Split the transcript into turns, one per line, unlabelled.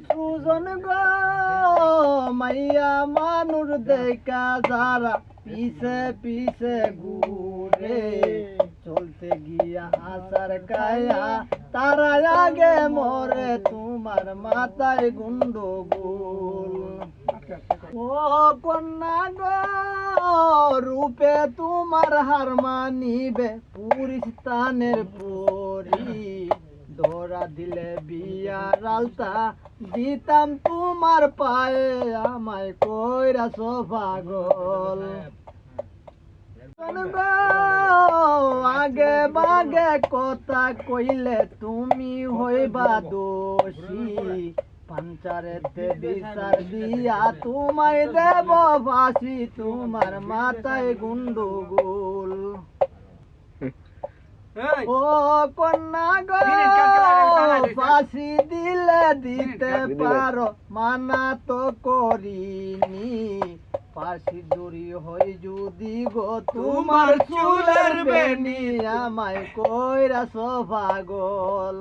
সুজন গো মাইয়া মানুষ দেখা যারা পিছে পিছে ঘুরে চলতে গিয়া আসার কায়া তারা আগে মরে তোমার মাথায় গুন্ডগোল। ও কন্যা গো রূপে তোমার হার মানিবে পুরিস্তানের পরি ধরা দিলে বিয়ার আলতা দিতাম তোমার পায়ে আমায় কইরাছ পাগল। আগে বাগে কথা কইলে তুমি হইবা দোষী পাঞ্চারেতে বিচার দিয়া তোমায় দেব ফাঁসি তোমার মাথায় গুন্ডগোল। ও কন্যা গো ফাঁসি দিলে দিতে পারো মানা তো করিনি ফাঁসি দড়ি হই যদি গো তোমার চুলের বেনি আমায় কইরাছ পাগল।